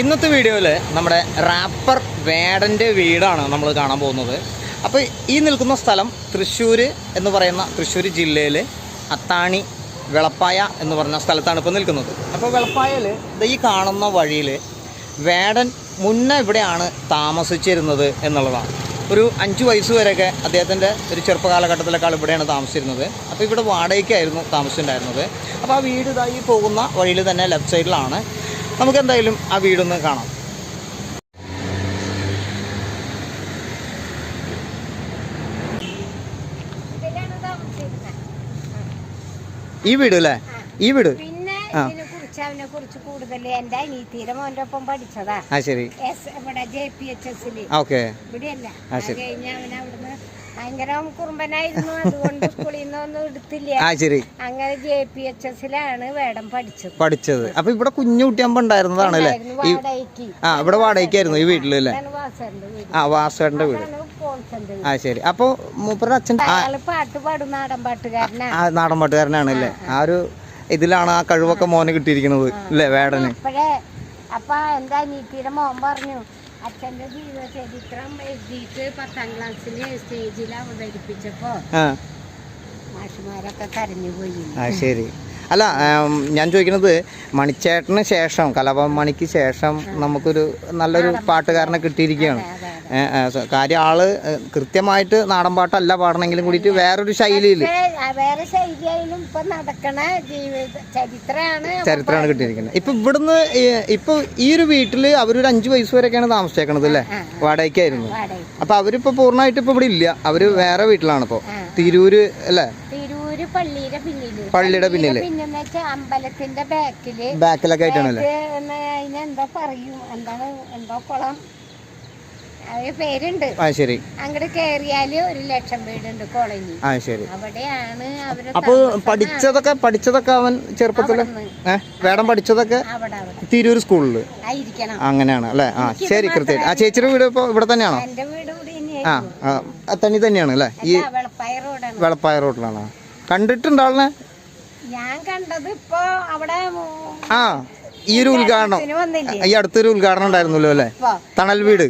ഇന്നത്തെ വീഡിയോയിൽ നമ്മുടെ റാപ്പർ വേടൻ്റെ വീടാണ് നമ്മൾ കാണാൻ പോകുന്നത്. അപ്പോൾ ഈ നിൽക്കുന്ന സ്ഥലം തൃശ്ശൂർ എന്ന് പറയുന്ന തൃശ്ശൂർ ജില്ലയിൽ അത്താണി വെളപ്പായ എന്ന് പറഞ്ഞ സ്ഥലത്താണ് ഇപ്പോൾ നിൽക്കുന്നത്. അപ്പോൾ വെളപ്പായയിൽ ഈ കാണുന്ന വഴിയിൽ വേടൻ മുന്നേ ഇവിടെയാണ് താമസിച്ചിരുന്നത് എന്നുള്ളതാണ്. ഒരു 5 വയസ്സ് വരെയൊക്കെ അദ്ദേഹത്തിൻ്റെ ഒരു ചെറുപ്പകാലഘട്ടത്തിലേക്കാൾ ഇവിടെയാണ് താമസിച്ചിരുന്നത്. അപ്പോൾ ഇവിടെ വാടകയ്ക്കായിരുന്നു താമസിച്ചിട്ടുണ്ടായിരുന്നത്. അപ്പോൾ ആ വീട് ഇതായി പോകുന്ന വഴിയിൽ തന്നെ ലെഫ്റ്റ് സൈഡിലാണ്. നമുക്ക് എന്തായാലും ആ വീടൊന്ന് കാണാം. ഈ വീട് അല്ലേ? ഈ വീട് അവനെ കുറിച്ച് കൂടുതൽ എന്റെ അനീതിയുടെ മോന്റെ ഒപ്പം പഠിച്ചതാ. ശരി. ഇവിടെ JPHS-ല് ഇവിടെയല്ല. കഴിഞ്ഞ അവൻ അവിടുന്ന് ഭയങ്കര കുറുമ്പനായിരുന്നു. അതുകൊണ്ട് സ്കൂളിൽ നിന്നൊന്നും എടുത്തില്ല. അങ്ങനെ JPHS-ലാണ് വേടം പഠിച്ചത്. അപ്പൊ ഇവിടെ കുഞ്ഞു കുട്ടിയാകുമ്പോ ഉണ്ടായിരുന്നതാണല്ലേ? ഇവിടെ വാടകയ്ക്കായിരുന്നു ഈ വീട്ടില് അല്ലേ? വാസുവേട്ടന്റെ വീട്. ശരി. അപ്പൊ മൂപ്പരുടെ അച്ഛൻ പാട്ട് പാടും, നാടൻ പാട്ടുകാരനാണ്. നാടൻ പാട്ടുകാരനാണല്ലേ? ആ ഒരു ഇതിലാണ് ആ കഴിവൊക്കെ മോനെ കിട്ടിയിരിക്കുന്നത് അല്ലേ വേടന്? അപ്പൊ എന്താ അനീതിയുടെ മോൻ പറഞ്ഞു, അച്ഛന്റെ ജീവിത ചരിത്രം എഴുതിയിട്ട് 10ാം ക്ലാസ്സിൽ സ്റ്റേജിൽ അവതരിപ്പിച്ചപ്പോ മാഷുമാരൊക്കെ കരഞ്ഞുപോയി. ശരി. അല്ല, ഞാൻ ചോദിക്കുന്നത് മണിച്ചേട്ടന് ശേഷം, കലാഭവൻ മണിക്ക് ശേഷം നമുക്കൊരു നല്ലൊരു പാട്ടുകാരനെ കിട്ടിയിരിക്കുകയാണ്. കാര്യം ആള് കൃത്യമായിട്ട് നാടൻ പാട്ടല്ല പാടണമെങ്കിലും കൂടിയിട്ട് വേറൊരു ശൈലിയിൽ, വേറെ ശൈലിയായാലും ഇപ്പൊ നടക്കണ ചരിത്രമാണ് കിട്ടിയിരിക്കുന്നത്. ഇപ്പൊ ഇവിടുന്ന് ഇപ്പൊ ഈ ഒരു വീട്ടില് അവരൊരു 5 വയസ്സ് വരെയൊക്കെയാണ് താമസിച്ചേക്കണത് അല്ലേ? വാടകയ്ക്കായിരുന്നു. അപ്പൊ അവരിപ്പോ പൂർണ്ണമായിട്ട് ഇപ്പൊ ഇവിടെ ഇല്ല, അവര് വേറെ വീട്ടിലാണ് ഇപ്പൊ. തിരൂര് അല്ലേ? പള്ളിയുടെ പിന്നില് അമ്പലത്തിന്റെ ബാക്കിലൊക്കെ ആയിട്ടാണല്ലേ? എന്താ പറയും, എന്താണ്, എന്തോ കുളം പേരുണ്ട്. ശരി. അങ്ങോട്ട് കേറിയാല് 1 ലക്ഷം വീടുണ്ട് കോളനി. ശരി. അവിടെയാണ് അവര്. അപ്പൊ പഠിച്ചതൊക്കെ അവൻ ചെറുപ്പത്തില് വേടം പഠിച്ചതൊക്കെ തിരൂർ സ്കൂളില് അങ്ങനെയാണ് അല്ലേ? ശരി. കൃത്യമായിട്ട്. ആ ചേച്ചിയുടെ വീട് ഇപ്പൊ ഇവിടെ തന്നെയാണോ? എന്റെ വീട് അത്തണി തന്നെയാണ് അല്ലേ? ഈ വെളപ്പായ റോഡിലാണ്. കണ്ടിട്ടുണ്ട് ആളിനെ? ഞാൻ കണ്ടത് ഇപ്പൊ അവിടെ ഈ ഒരു ഉദ്ഘാടനം, ഈ അടുത്തൊരു ഉദ്ഘാടനം ഉണ്ടായിരുന്നല്ലോ അല്ലേ? തണൽ വീട്.